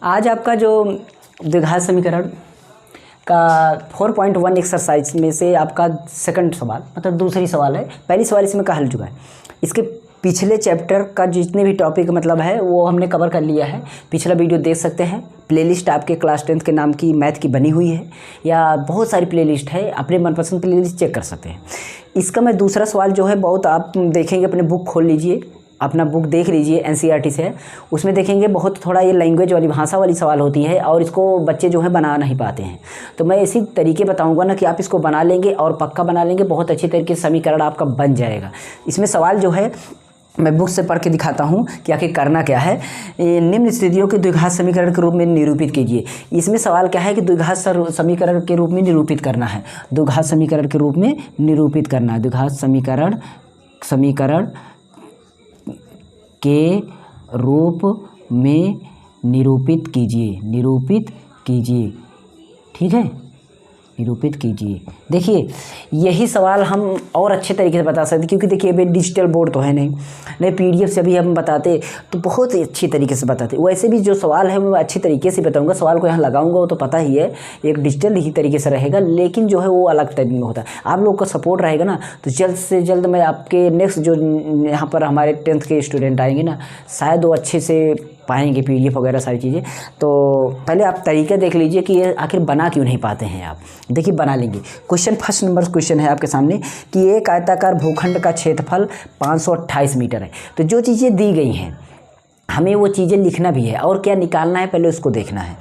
आज आपका जो द्विघात समीकरण का 4.1 एक्सरसाइज में से आपका सेकंड सवाल मतलब दूसरी सवाल है। पहली सवाल इसमें का हल चुका है। इसके पिछले चैप्टर का जितने भी टॉपिक मतलब है वो हमने कवर कर लिया है। पिछला वीडियो देख सकते हैं। प्लेलिस्ट आपके क्लास 10th के नाम की मैथ की बनी हुई है या बहुत सारी प्लेलिस्ट है, अपने मनपसंद प्लेलिस्ट चेक कर सकते हैं। इसका मैं दूसरा सवाल जो है बहुत आप देखेंगे, अपने बुक खोल लीजिए, अपना बुक देख लीजिए, NCERT से है, उसमें देखेंगे बहुत थोड़ा ये लैंग्वेज वाली भाषा वाली सवाल होती है और इसको बच्चे जो है बना नहीं पाते हैं। तो मैं इसी तरीके बताऊंगा ना कि आप इसको बना लेंगे और पक्का बना लेंगे, बहुत अच्छी तरीके से समीकरण आपका बन जाएगा। इसमें सवाल जो है मैं बुक से पढ़ के दिखाता हूँ कि आखिर करना क्या है। निम्न स्थितियों के द्विघात समीकरण के रूप में निरूपित कीजिए। इसमें सवाल क्या है कि द्विघात समीकरण के रूप में निरूपित करना है, द्विघात समीकरण के रूप में निरूपित करना है। द्विघात समीकरण के रूप में निरूपित कीजिए, ठीक है, निरूपित कीजिए। देखिए यही सवाल हम और अच्छे तरीके से बता सकते, क्योंकि देखिए अभी डिजिटल बोर्ड तो है नहीं PDF से अभी हम बताते तो बहुत ही अच्छी तरीके से बताते। वैसे भी जो सवाल है मैं अच्छे तरीके से बताऊंगा, सवाल को यहाँ लगाऊंगा वो तो पता ही है, एक डिजिटल ही तरीके से रहेगा, लेकिन जो है वो अलग तरीके में होता है। आप लोग का सपोर्ट रहेगा ना तो जल्द से जल्द मैं आपके नेक्स्ट जो यहाँ पर हमारे 10th के स्टूडेंट आएंगे ना, शायद वो अच्छे से पाएंगे PDF वगैरह सारी चीज़ें। तो पहले आप तरीके देख लीजिए कि ये आखिर बना क्यों नहीं पाते हैं आप। देखिए बना लेंगे। क्वेश्चन फर्स्ट नंबर क्वेश्चन है आपके सामने कि एक आयताकार भूखंड का क्षेत्रफल 528 मीटर है। तो जो चीज़ें दी गई हैं हमें वो चीज़ें लिखना भी है और क्या निकालना है पहले उसको देखना है।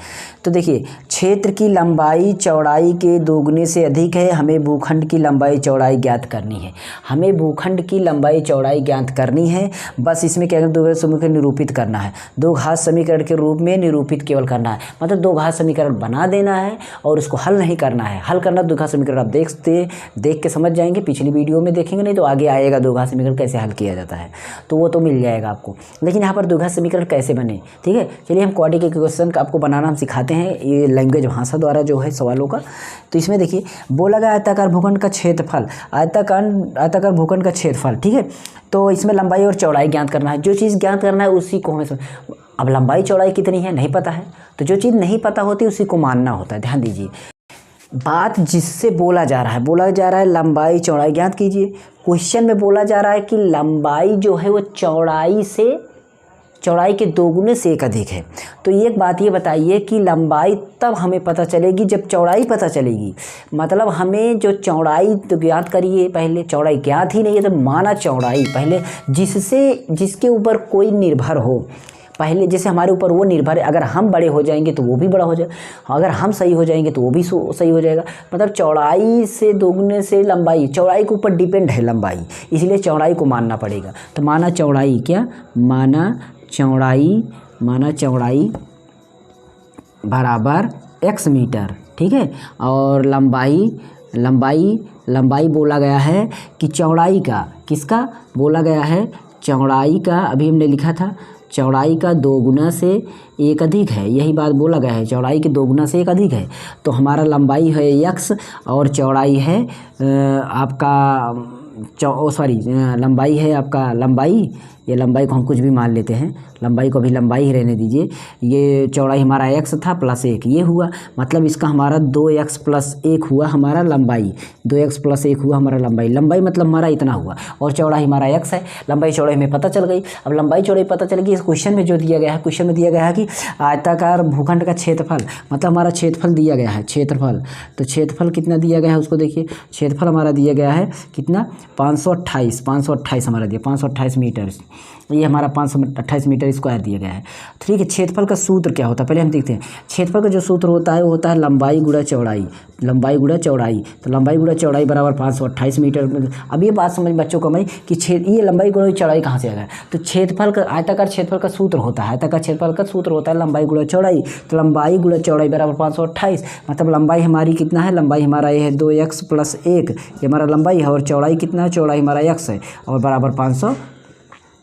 तो देखिए क्षेत्र की लंबाई चौड़ाई के दोगुने से अधिक है, हमें भूखंड की लंबाई चौड़ाई ज्ञात करनी है। हमें भूखंड की लंबाई चौड़ाई ज्ञात करनी है। बस इसमें क्या करना, द्विघात समीकरण निरूपित करना है, द्विघात समीकरण के रूप में निरूपित केवल करना है। मतलब द्विघात समीकरण बना देना है और उसको हल नहीं करना है। हल करना द्विघात समीकरण आप देख के समझ जाएंगे, पिछली वीडियो में देखेंगे, नहीं तो आगे आएगा द्विघात समीकरण कैसे हल किया जाता है, तो वो तो मिल जाएगा आपको। लेकिन यहाँ पर द्विघात समीकरण कैसे बने, ठीक है। चलिए हम क्वाड्रेटिक इक्वेशन का आपको बनाना हम सिखाते हैं, ये लैंग्वेज भाषा द्वारा जो है सवालों का। तो इसमें देखिए बोला गया आयताकार भूखंड का क्षेत्रफल, आयताकार भूखंड का क्षेत्रफल, ठीक है। तो इसमें लंबाई और चौड़ाई ज्ञात करना है। जो चीज़ ज्ञात करना है उसी को हमें अब लंबाई चौड़ाई कितनी है नहीं पता है, तो जो चीज़ नहीं पता होती उसी को मानना होता है। ध्यान दीजिए बात जिससे बोला जा रहा है लंबाई चौड़ाई ज्ञात कीजिए। क्वेश्चन में बोला जा रहा है कि लंबाई जो है वो चौड़ाई के दोगुने से एक अधिक है। तो एक बात ये बताइए कि लंबाई तब हमें पता चलेगी जब चौड़ाई पता चलेगी। मतलब हमें जो चौड़ाई तो ज्ञात करिए, पहले चौड़ाई ज्ञात ही नहीं है तो माना चौड़ाई पहले जिसके ऊपर कोई निर्भर हो, पहले जैसे हमारे ऊपर वो निर्भर है। अगर हम बड़े हो जाएंगे तो वो भी बड़ा हो जाएगा, अगर हम सही हो जाएंगे तो वो भी सही हो जाएगा। मतलब चौड़ाई से दोगुने से लंबाई, चौड़ाई के ऊपर डिपेंड है लंबाई, इसलिए चौड़ाई को मानना पड़ेगा। तो माना चौड़ाई क्या, माना चौड़ाई बराबर x मीटर, ठीक है। और लंबाई बोला गया है कि चौड़ाई का, किसका बोला गया है, चौड़ाई का, अभी हमने लिखा था चौड़ाई का दोगुना से एक अधिक है, यही बात बोला गया है, चौड़ाई के दोगुना से एक अधिक है। तो हमारा लंबाई है x और चौड़ाई है लंबाई है आपका, ये लंबाई को हम कुछ भी मान लेते हैं, लंबाई को अभी लंबाई ही रहने दीजिए। ये चौड़ाई हमारा x था प्लस 1 ये हुआ, मतलब इसका हमारा 2x प्लस 1 हुआ हमारा लंबाई, 2x प्लस 1 हुआ हमारा लंबाई मतलब हमारा इतना हुआ। और चौड़ाई हमारा x है, लंबाई चौड़ाई हमें पता चल गई। अब लंबाई चौड़ाई पता चल गई, इस क्वेश्चन में जो दिया गया है, क्वेश्चन में दिया गया है कि आयताकार भूखंड का क्षेत्रफल, मतलब हमारा क्षेत्रफल दिया गया है, क्षेत्रफल। तो क्षेत्रफल कितना दिया गया है उसको देखिए, क्षेत्रफल हमारा दिया गया है कितना, 528 हमारा दिया, 528 मीटर, ये हमारा 528 मीटर स्क्वायर दिया गया है, ठीक है। क्षेत्रफल का सूत्र क्या होता है पहले हम देखते हैं। क्षेत्रफल का जो सूत्र होता है वो होता है लंबाई गुणा चौड़ाई, तो लंबाई गुणा चौड़ाई बराबर 528 मीटर। अब ये बात समझ बच्चों को मैं कि ये लंबाई गुणा चौड़ाई कहाँ से आ गया। तो क्षेत्रफल का, आयताकार क्षेत्रफल का सूत्र होता है, आयताकार क्षेत्रफल का सूत्र होता है लंबाई गुणा चौड़ाई। तो लंबाई गुणा चौड़ाई बराबर 528, मतलब लंबाई हमारी कितना है, लंबाई हमारा ये है 2x प्लस 1, ये हमारा लंबाई है। और चौड़ाई कितना है, चौड़ाई हमारा x है और बराबर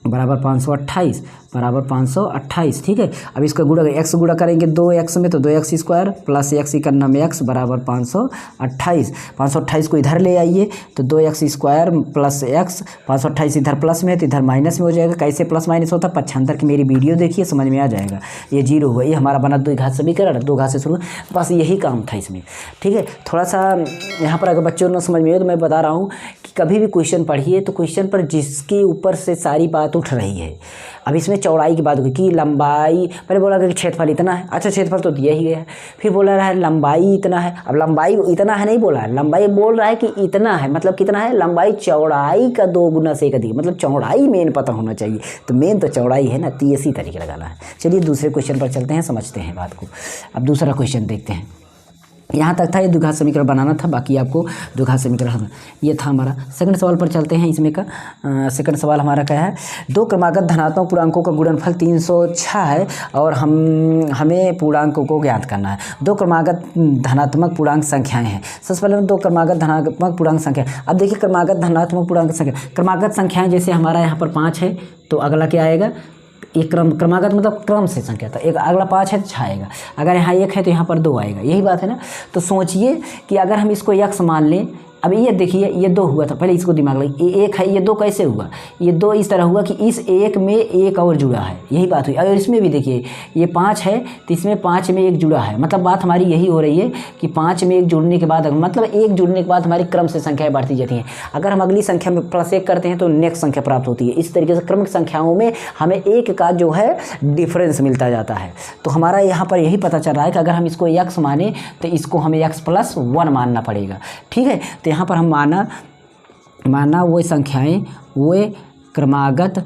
बराबर 528 बराबर 528। ठीक है, अब इसका गुणा x गुणा करेंगे 2x में तो 2x स्क्वायर प्लस x इकन्ना में x बराबर 528। 528 को इधर ले आइए तो 2x स्क्वायर प्लस x, 528 इधर प्लस में है तो इधर माइनस में हो जाएगा। कैसे प्लस माइनस होता है? 75 की मेरी वीडियो देखिए, समझ में आ जाएगा। ये जीरो हुआ, ये हमारा बना द्विघात समीकरण, दो घात से शुरू, बस यही काम था इसमें। ठीक है, थोड़ा सा यहाँ पर अगर बच्चों ने समझ में आए तो मैं बता रहा हूँ कि कभी भी क्वेश्चन पढ़िए तो क्वेश्चन पर जिसके ऊपर से सारी बात उठ रही है। अब इसमें चौड़ाई की बात हुई कि लंबाई, पहले बोला कि क्षेत्रफल इतना है, अच्छा क्षेत्रफल तो दिया ही गया है। फिर बोला रहा है लंबाई इतना है, अब लंबाई इतना है नहीं बोला है, लंबाई बोल रहा है कि इतना है, मतलब कितना है? लंबाई चौड़ाई का 2 गुना से 1 अधिक, मतलब चौड़ाई मेन पता होना चाहिए। तो मेन तो चौड़ाई है ना, तो इसी तरीके लगाना है। चलिए दूसरे क्वेश्चन पर चलते हैं, समझते हैं बात को। अब दूसरा क्वेश्चन देखते हैं। यहाँ तक था ये द्विघात समीकरण बनाना था, बाकी आपको द्विघात समीकरण ये था हमारा। सेकंड सवाल पर चलते हैं। इसमें का सेकंड सवाल हमारा क्या है? दो क्रमागत धनात्मक पूर्णांकों का गुणनफल 306 है और हमें पूर्णांकों को ज्ञात करना है। दो क्रमागत धनात्मक पूर्णांक संख्याएं हैं। सबसे पहले दो क्रमागत धनात्मक पूर्णांक संख्या। अब देखिए क्रमागत धनात्मक पूर्णांक संख्या, क्रमागत संख्याएं जैसे हमारा यहाँ पर 5 है तो अगला क्या आएगा? एक क्रमागत मतलब क्रम से संख्या, तो एक अगला 5 है तो 6 आएगा। अगर यहाँ 1 है तो यहाँ पर 2 आएगा, यही बात है ना। तो सोचिए कि अगर हम इसको x मान लें, अब ये देखिए ये 2 हुआ था, पहले इसको दिमाग लगे, ये 1 है, ये 2 कैसे हुआ? ये 2 इस तरह हुआ कि इस 1 में 1 और जुड़ा है, यही बात हुई। और इसमें भी देखिए ये 5 है तो इसमें 5 में 1 जुड़ा है, मतलब बात हमारी यही हो रही है कि 5 में 1 जुड़ने के बाद, मतलब 1 जुड़ने के बाद हमारी क्रम से संख्याएं बढ़ती जाती हैं। अगर हम अगली संख्या में +1 करते हैं तो नेक्स्ट संख्या प्राप्त होती है। इस तरीके से क्रमिक संख्याओं में हमें 1 का जो है डिफरेंस मिलता जाता है। तो हमारा यहाँ पर यही पता चल रहा है कि अगर हम इसको x माने तो इसको हमें x+1 मानना पड़ेगा। ठीक है, तो यहाँ पर हम माना वो संख्याएं, वो क्रमागत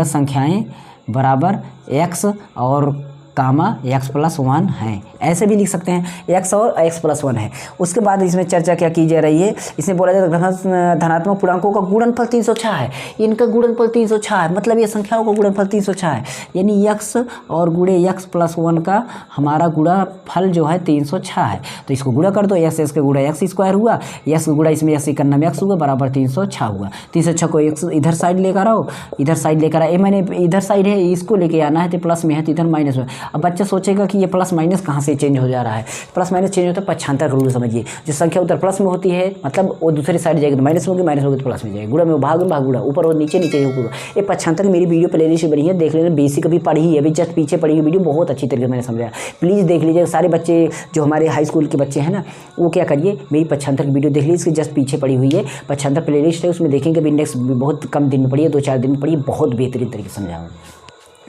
संख्याएं बराबर x और कामा x+1 हैं, ऐसे भी लिख सकते हैं, x और x+1 है। उसके बाद इसमें चर्चा क्या की जा रही है? इसमें बोला जाता है धनात्मक पूर्णांकों का गुणनफल 306 है, इनका गुणनफल 306 है, मतलब ये संख्याओं का गुणनफल 306 है, यानी x और गुणे x+1 का हमारा गुणनफल जो है 306 है। तो इसको गुणा कर दो, x के गुणा x स्क्वायर हुआ, x का गुणा इसमें x इकन्ना में x हुआ बराबर 306 हुआ। 306 को x इधर साइड लेकर आओ, इधर साइड लेकर आए, मैंने इधर साइड है इसको लेके आना है तो प्लस में है तो इधर माइनस में। अब बच्चा सोचेगा कि ये प्लस माइनस कहाँ से चेंज हो जा रहा है? प्लस माइनस चेंज होता है 75 का रूल समझिए। जो संख्या उधर प्लस में होती है मतलब वो दूसरी साइड जाएगी तो माइनस होगी, माइनस होगी तो प्लस में जाएगी, गुणा में भाग गुणा, ऊपर और नीचे होगा। ये 75 मेरी वीडियो प्लेलिस्ट बनी है, देख लेना। बेसिक अभी पढ़ी है, अभी जस्ट पीछे पढ़ी हुई वीडियो बहुत अच्छी तरीके से मैंने समझाया, प्लीज़ देख लीजिएगा। सारे बच्चे जो हमारे हाई स्कूल के बच्चे हैं ना, वो क्या करिए मेरी 75 की वीडियो देख लीजिए, इसकी जस्ट पीछे पड़ी हुई है 75 प्लेलिस्ट है, उसमें देखेंगे। अभी इंडेक्स बहुत कम दिन में पढ़िए, 2-4 दिन में पढ़िए, बहुत बेहतरीन तरीके से समझाऊँ।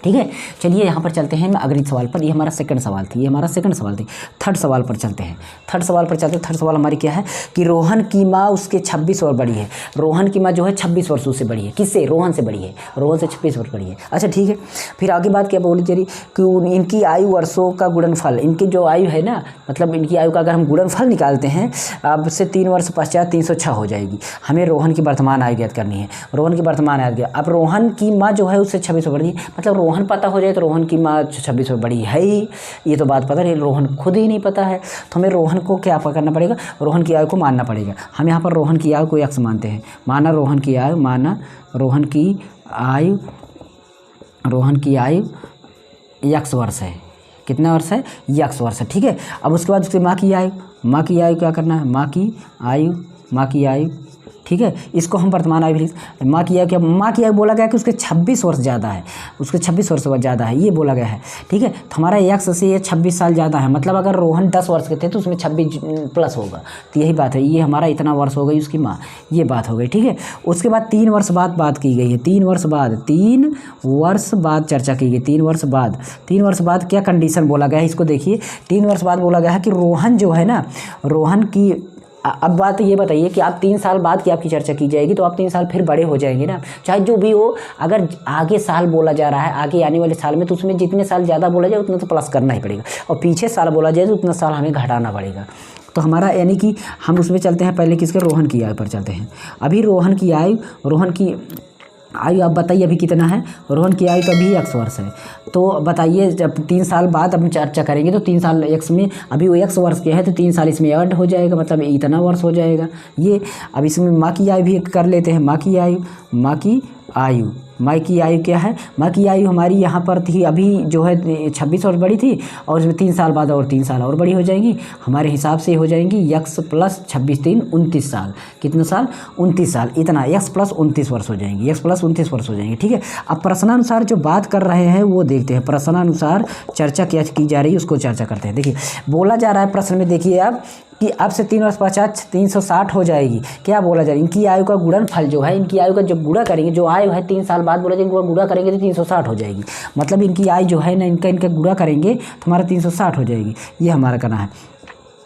ठीक है, चलिए यहाँ पर चलते हैं अगले सवाल पर। ये हमारा सेकंड सवाल थी, ये हमारा सेकंड सवाल थी। थर्ड सवाल पर चलते हैं। थर्ड सवाल हमारी क्या है कि रोहन की माँ उसके 26 वर्ष बड़ी है। रोहन की माँ जो है 26 वर्षों से बड़ी है। किससे? रोहन से बड़ी है, रोहन से 26 वर्ष बड़ी है। अच्छा ठीक है, फिर आगे बात क्या बोली जा रही कि इनकी आयु वर्षों का गुणनफल, इनकी जो आयु है ना, मतलब इनकी आयु का अगर हम गुणनफल निकालते हैं अब से 3 वर्ष पश्चात 306 हो जाएगी। हमें रोहन की वर्तमान आयु ज्ञात करनी है, रोहन की वर्तमान आयु ज्ञात। अब रोहन की माँ जो है उससे 26 वर्ष बड़ी है, मतलब रोहन पता हो जाए तो रोहन की माँ 26 वर्ष बड़ी है ही, ये तो बात पता है, रोहन खुद ही नहीं पता है। तो हमें रोहन को क्या करना पड़ेगा? रोहन की आयु को मानना पड़ेगा। हम यहाँ पर रोहन की आयु को x मानते हैं, माना रोहन की आयु x वर्ष है। कितना वर्ष है? x वर्ष है। ठीक है, अब उसके बाद उसकी माँ की आयु क्या करना है? माँ की आयु ठीक है, इसको हम वर्तमान आयु लिख। माँ की आयु बोला गया कि उसके 26 वर्ष ज़्यादा है, उसके 26 वर्ष ज़्यादा है, ये बोला गया है। ठीक है, तो हमारा x से ये 26 साल ज़्यादा है, मतलब अगर रोहन 10 वर्ष के थे तो उसमें 26 प्लस होगा। तो यही बात है, ये हमारा इतना वर्ष हो गई उसकी माँ, ये बात हो गई। ठीक है, उसके बाद 3 वर्ष बाद बात की गई है, 3 वर्ष बाद चर्चा की गई। 3 वर्ष बाद क्या कंडीशन बोला गया है, इसको देखिए। 3 वर्ष बाद बोला गया है कि रोहन जो है ना, रोहन की, अब बात ये बताइए कि आप 3 साल बाद की आपकी चर्चा की जाएगी तो आप 3 साल फिर बड़े हो जाएंगे ना, चाहे जो भी हो। अगर आगे साल बोला जा रहा है, आगे आने वाले साल में, तो उसमें जितने साल ज़्यादा बोला जाए उतना तो प्लस करना ही पड़ेगा, और पीछे साल बोला जाए तो उतना साल हमें घटाना पड़ेगा। तो हमारा यानी कि हम उसमें चलते हैं, पहले किसके? रोहन की आयु पर चलते हैं। अभी रोहन की आयु आप बताइए अभी कितना है। रोहन की आयु तो अभी 100 वर्ष है। तो बताइए जब 3 साल बाद हम चर्चा करेंगे तो 3 साल एक्स में, अभी वो 100 वर्ष के है तो 3 साल इसमें ऐड हो जाएगा, मतलब इतना वर्ष हो जाएगा ये। अब इसमें माँ की आयु भी कर लेते हैं। माँ की आयु, माँ की आयु, माँ की आयु क्या है। माँ की आयु हमारी यहाँ पर थी अभी जो है 26 वर्ष बड़ी थी, और इसमें 3 साल बाद और 3 साल और बड़ी हो जाएंगी। हमारे हिसाब से हो जाएंगी x प्लस 26 3 29 साल। कितने साल? 29 साल। इतना x प्लस 29 वर्ष हो जाएंगी, x प्लस 29 वर्ष हो जाएंगे। ठीक है। अब प्रश्नानुसार जो बात कर रहे हैं वो देखते हैं। प्रश्नानुसार चर्चा क्या की जा रही है उसको चर्चा करते हैं। देखिए बोला जा रहा है प्रश्न में, देखिए आप कि अब से 3 वर्ष 50 360 हो जाएगी। क्या बोला जा रहा है? इनकी आयु का गुणनफल जो है, इनकी आयु का जब गुणा करेंगे, जो आयु है 3 साल बाद बोला जाएगा इनको गुणा करेंगे तो 360 हो जाएगी। मतलब इनकी आयु जो है ना, इनका गुणा करेंगे तो हमारा 360 हो जाएगी। ये हमारा करना है।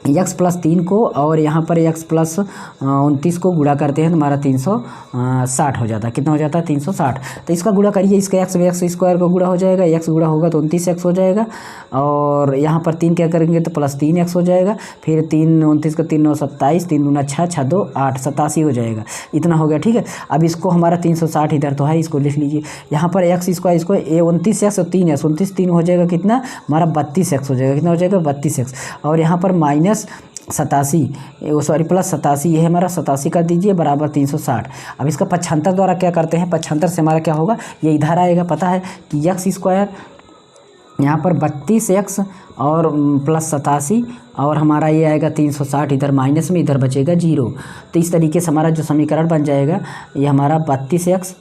x प्लस 3 को और यहाँ पर x प्लस 29 को गुणा करते हैं तो हमारा 360 हो जाता है। कितना हो जाता है? 360। तो इसका गुणा करिए, इसका x स्क्वायर का गुणा हो जाएगा, x गुणा होगा तो 29x हो जाएगा, और यहाँ पर 3 क्या करेंगे तो प्लस 3x हो जाएगा। फिर 3 29 का 3 9 27, 3 दूना 6 6 2 8 87 हो जाएगा। इतना हो गया। ठीक है। अब इसको हमारा 360 इधर तो है, इसको लिख लीजिए। यहाँ पर x स्क्वायर, इसको 29x और 3x, 29 3 हो जाएगा कितना? हमारा 32x हो जाएगा। कितना हो जाएगा? 32x। और यहाँ पर माइनस 87, सॉरी प्लस 87, ये हमारा 87 कर दीजिए बराबर 360। अब इसका 75 द्वारा क्या करते हैं? 75 से हमारा क्या होगा? ये इधर आएगा। पता है कि x स्क्वायर यहाँ पर 32x और प्लस 87, और हमारा ये आएगा 360, इधर माइनस में, इधर बचेगा 0। तो इस तरीके से हमारा जो समीकरण बन जाएगा, ये हमारा 32x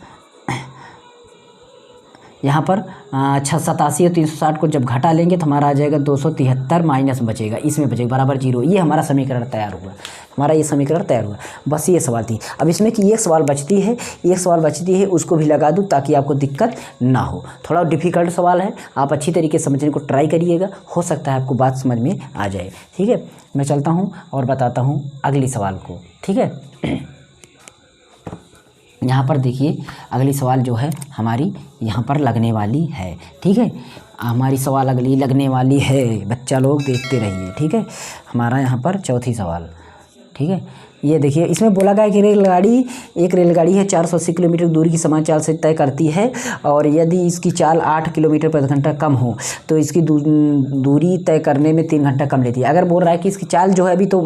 यहाँ पर 87 और 360 को जब घटा लेंगे तो हमारा आ जाएगा 273, माइनस बचेगा, इसमें बचेगा बराबर 0। ये हमारा समीकरण तैयार हुआ, हमारा ये समीकरण तैयार हुआ। बस ये सवाल थी। अब इसमें कि एक सवाल बचती है, एक सवाल बचती है, उसको भी लगा दूँ ताकि आपको दिक्कत ना हो। थोड़ा डिफ़िकल्ट सवाल है, आप अच्छी तरीके से समझने को ट्राई करिएगा, हो सकता है आपको बात समझ में आ जाए। ठीक है। मैं चलता हूँ और बताता हूँ अगली सवाल को। ठीक है। यहाँ पर देखिए अगली सवाल जो है हमारी यहाँ पर लगने वाली है। ठीक है। हमारी सवाल अगली लगने वाली है, बच्चा लोग देखते रहिए। ठीक है। हमारा यहाँ पर चौथी सवाल। ठीक है। ये देखिए इसमें बोला गया है कि एक रेलगाड़ी है 480 किलोमीटर दूरी की समान चाल से तय करती है, और यदि इसकी चाल 8 किलोमीटर प्रति घंटा कम हो तो इसकी दूरी तय करने में 3 घंटा कम लेती है। अगर बोल रहा है कि इसकी चाल जो है अभी तो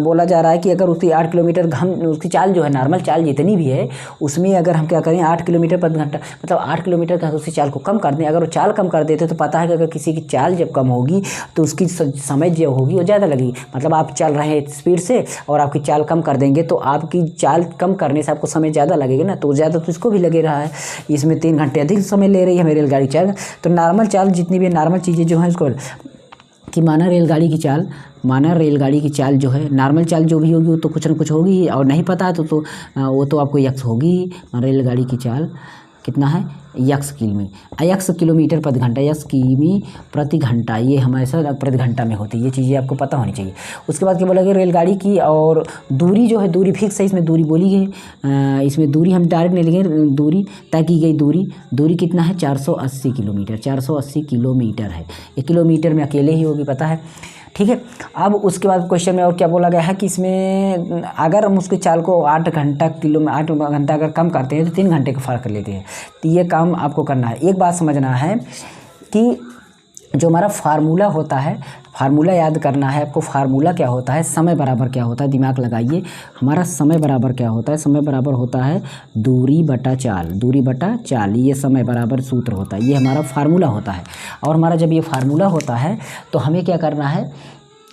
बोला जा रहा है कि अगर उसकी 8 किलोमीटर उसकी चाल जो है नॉर्मल चाल जितनी भी है उसमें अगर हम क्या करें 8 किलोमीटर प्रति घंटा, मतलब 8 किलोमीटर का उसकी चाल को कम कर दें। अगर वो चाल कम कर देते तो पता है कि अगर किसी की चाल जब कम होगी तो उसकी समय जो होगी वो ज़्यादा लगेगी। मतलब आप चल रहे हैं स्पीड से और आपकी चाल कम कर देंगे तो आपकी चाल कम करने से आपको समय ज़्यादा लगेगा ना, तो ज़्यादा तो इसको भी लगे रहा है। इसमें 3 घंटे अधिक समय ले रही है मेरी रेलगाड़ी चाल। तो नॉर्मल चाल जितनी भी नॉर्मल चीज़ें जो हैं उसको कि माना रेलगाड़ी की चाल जो है नॉर्मल चाल जो भी होगी वो तो कुछ ना कुछ होगी, और नहीं पता तो वो तो आपको यक्स होगी। रेलगाड़ी की चाल कितना है? यक्स किलोमीटर प्रति घंटा, यक्स किमी प्रति घंटा, ये हमेशा प्रति घंटा में होती है। ये चीज़ें आपको पता होनी चाहिए। उसके बाद क्या बोला गया? रेलगाड़ी की और दूरी जो है, दूरी फिक्स है, इसमें दूरी बोली गई। इसमें दूरी हम डायरेक्ट नहीं लिखेंगे, दूरी तय की गई। दूरी कितना है? 480 किलोमीटर, 480 किलोमीटर है। ये किलोमीटर में अकेले ही होगी, पता है। ठीक है। अब उसके बाद क्वेश्चन में और क्या बोला गया है कि इसमें अगर हम उसकी चाल को 8 घंटा अगर कम करते हैं तो 3 घंटे का फ़र्क लेते हैं। तो ये काम आपको करना है। एक बात समझना है कि जो हमारा फार्मूला होता है, फार्मूला याद करना है आपको। फार्मूला क्या होता है? समय बराबर क्या होता है? दिमाग लगाइए। हमारा समय बराबर क्या होता है? समय बराबर होता है दूरी बटा चाल। ये समय बराबर सूत्र होता है, ये हमारा फार्मूला होता है। और हमारा जब ये फार्मूला होता है तो हमें क्या करना है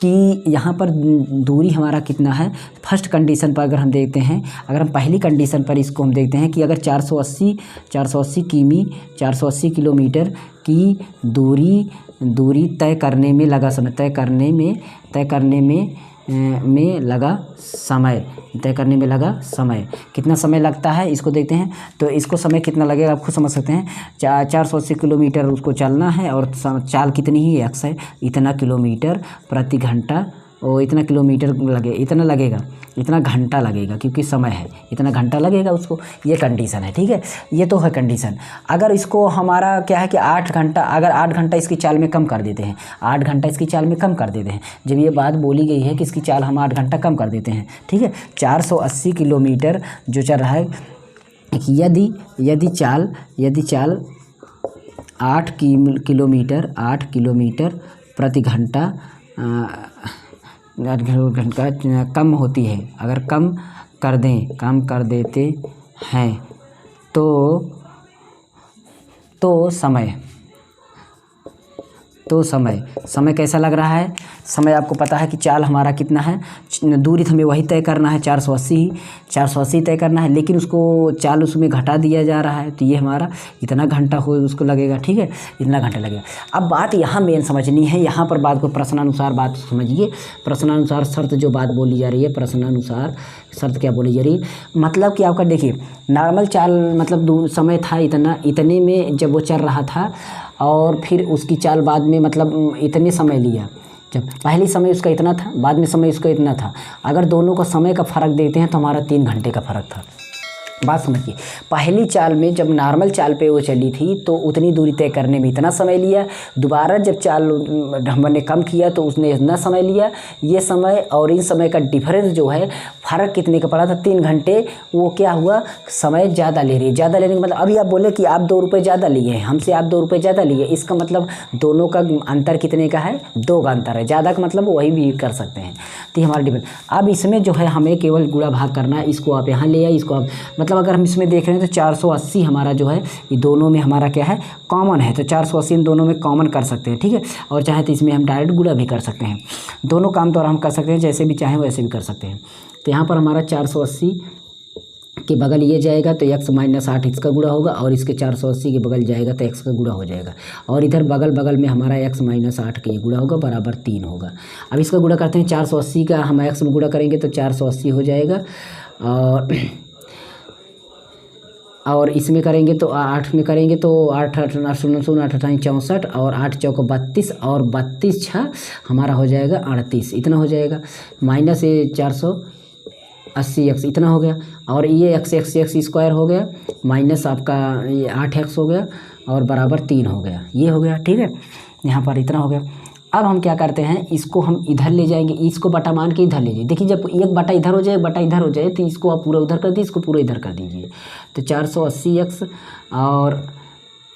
कि यहाँ पर दूरी हमारा कितना है? फर्स्ट कंडीशन पर अगर हम देखते हैं, अगर हम पहली कंडीशन पर इसको हम देखते हैं कि अगर 480 किलोमीटर की दूरी तय करने में लगा समय, तय करने में लगा समय कितना समय लगता है इसको देखते हैं। तो इसको समय कितना लगेगा आप खुद समझ सकते हैं। 480 किलोमीटर उसको चलना है और चाल कितनी ही एक्स है, इतना किलोमीटर प्रति घंटा, और इतना किलोमीटर इतना घंटा लगेगा क्योंकि समय है, इतना घंटा लगेगा उसको। ये कंडीशन है। ठीक है। ये तो है कंडीशन। अगर इसको हमारा क्या है कि 8 घंटा, अगर 8 घंटा इसकी चाल में कम कर देते हैं, 8 घंटा इसकी चाल में कम कर देते हैं, जब ये बात बोली गई है कि इसकी चाल हम 8 घंटा कम कर देते हैं। ठीक है। 480 किलोमीटर जो चल रहा है यदि चाल 8 किलोमीटर प्रति घंटा कम होती है, अगर कम कर देते हैं तो समय कैसा लग रहा है। समय आपको पता है कि चाल हमारा कितना है, दूरी हमें वही तय करना है 480 तय करना है, लेकिन उसको चाल उसमें घटा दिया जा रहा है, तो ये हमारा इतना घंटा हो उसको लगेगा, ठीक है, इतना घंटा लगेगा। अब बात यहाँ मेन समझनी है, यहाँ पर बात को प्रश्नानुसार बात समझिए। प्रश्नानुसार शर्त जो बात बोली जा रही है, प्रश्नानुसार शर्त क्या बोली जा रही है, मतलब कि आपका देखिए नॉर्मल चाल मतलब समय था इतने में जब वो चल रहा था, और फिर उसकी चाल बाद में मतलब इतने समय लिया, जब पहले समय उसका इतना था, बाद में समय उसका इतना था। अगर दोनों का समय का फ़र्क देखते हैं तो हमारा 3 घंटे का फ़र्क था। बात समझिए, पहली चाल में जब नॉर्मल चाल पे वो चली थी तो उतनी दूरी तय करने में इतना समय लिया, दोबारा जब चाल हमने कम किया तो उसने इतना समय लिया। ये समय और इन समय का डिफरेंस जो है, फ़र्क कितने का पड़ा था, 3 घंटे। वो क्या हुआ, समय ज़्यादा ले रही है। ज़्यादा लेने का मतलब अभी आप बोले कि आप 2 रुपये ज़्यादा लिए हैं हमसे, आप 2 रुपये ज़्यादा लिए, इसका मतलब दोनों का अंतर कितने का है, 2 का अंतर है। ज़्यादा का मतलब वही भी कर सकते हैं, तो हमारा डिफरेंस। अब इसमें जो है हमें केवल गुणा भाग करना है, इसको आप यहाँ ले आए, इसको आप मतलब अगर हम इसमें देख रहे हैं तो 480 हमारा जो है ये दोनों में हमारा क्या है, कॉमन है, तो 480 इन दोनों में कॉमन कर सकते हैं, ठीक है। और चाहे तो इसमें हम डायरेक्ट गुणा भी कर सकते हैं, दोनों काम तो हम कर सकते हैं, जैसे भी चाहें वैसे भी कर सकते हैं। तो यहाँ पर हमारा 480 के बगल ये जाएगा तो x - 8 इसका गुणा होगा, और इसके 480 के बगल जाएगा तो x का गुणा हो जाएगा, और इधर बगल में हमारा x - 8 के गुणा होगा, बराबर 3 होगा। अब इसका गुणा करते हैं, 480 का हम x में गुणा करेंगे तो 480 हो जाएगा, और इसमें करेंगे तो 8 में करेंगे तो 8 8 8 0 0 8 8 64, और 8 चौको 32, और 32 6 हमारा हो जाएगा 38, इतना हो जाएगा। माइनस ये 480x इतना हो गया, और ये x स्क्वायर हो गया, माइनस आपका ये 8x हो गया, और बराबर 3 हो गया, ये हो गया, ठीक है। यहाँ पर इतना हो गया। अब हम क्या करते हैं, इसको हम इधर ले जाएंगे, इसको बटा मान के इधर ले जाइए। देखिए जब एक बटा इधर हो जाए, बटा इधर हो जाए, तो इसको आप पूरा उधर कर दीजिए, इसको पूरा इधर कर दीजिए। तो 480x और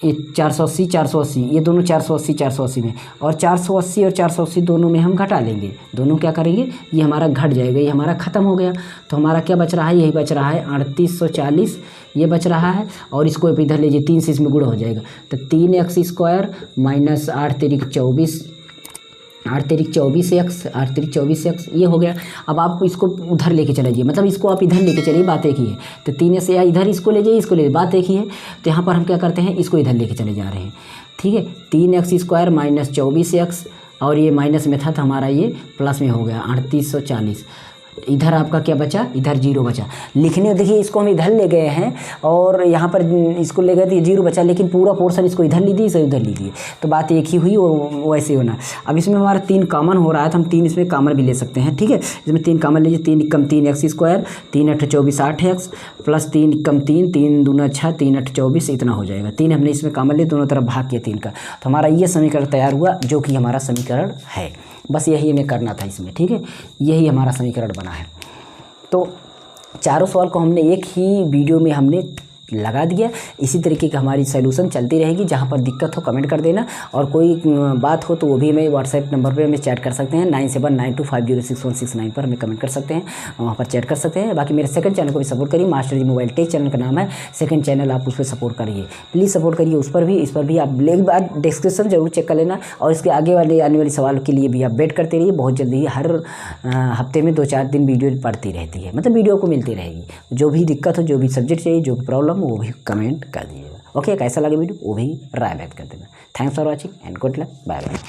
ये 480 ये दोनों 480 में, और 480 दोनों में हम घटा लेंगे, दोनों क्या करेंगे, ये हमारा घट जाएगा, ये हमारा ख़त्म हो गया। तो हमारा क्या बच रहा है, यही बच रहा है 3840 ये बच रहा है, और इसको इधर लीजिए, 3 से इसमें गुणा हो जाएगा, तो 3x स्क्वायर माइनस 8 3 24 24x ये हो गया। अब आप इसको उधर लेके चले जाइए, मतलब इसको आप इधर लेके चलिए, बात एक ही है। तो 3 से या इधर इसको ले जाइए, इसको ले जाइए, बात एक ही है। तो यहाँ पर हम क्या करते हैं, इसको इधर लेके चले जा रहे हैं, ठीक है। 3x स्क्वायर माइनस 24x, और ये माइनस में था तो हमारा ये प्लस में हो गया 3840। इधर आपका क्या बचा, इधर 0 बचा। लिखने देखिए इसको हम इधर ले गए हैं, और यहाँ पर इसको ले गए तो 0 बचा, लेकिन पूरा पोर्शन इसको इधर ली दी, इसे उधर ली दी, तो बात एक ही हुई, वो वैसे होना। अब इसमें हमारा 3 कॉमन हो रहा है, तो हम 3 इसमें कॉमन भी ले सकते हैं, ठीक है। इसमें 3 कॉमन लीजिए, 3 कम 3x स्क्वायर, 3 8 24 8x प्लस 3 कम 3 3 दूना 6 3 8 24 इतना हो जाएगा। 3 हमने इसमें कॉमन ले, दोनों तरफ भाग किया 3 का, तो हमारा ये समीकरण तैयार हुआ, जो कि हमारा समीकरण है। बस यही हमें करना था इसमें, ठीक है, यही हमारा समीकरण बना है। तो चारों सवाल को हमने एक ही वीडियो में हमने लगा दिया। इसी तरीके की हमारी सॉल्यूशन चलती रहेगी। जहाँ पर दिक्कत हो कमेंट कर देना, और कोई बात हो तो वो भी हमें व्हाट्सएप नंबर पर हमें चैट कर सकते हैं, 9792506169 पर हमें कमेंट कर सकते हैं, वहाँ पर चैट कर सकते हैं। बाकी मेरे सेकंड चैनल को भी सपोर्ट करिए, मास्टर जी मोबाइल टेक चैनल का नाम है, सेकंड चैनल, आप उस पर सपोर्ट करिए, प्लीज़ सपोर्ट करिए उस पर भी, इस पर भी। आप एक बार डिस्क्रिप्शन जरूर चेक कर लेना, और इसके आगे वाले आने वाले सवालों के लिए भी आप वेट करते रहिए। बहुत जल्दी हर हफ्ते में 2-4 दिन वीडियो पड़ती रहती है, मतलब वीडियो को मिलती रहेगी। जो भी दिक्कत हो, जो भी सब्जेक्ट चाहिए, जो भी प्रॉब्लम हो, वो भी कमेंट कर दीजिएगा। ओके, कैसा लगे वीडियो वो भी राय व्यक्त कर देना। Thanks for watching and good luck, bye bye.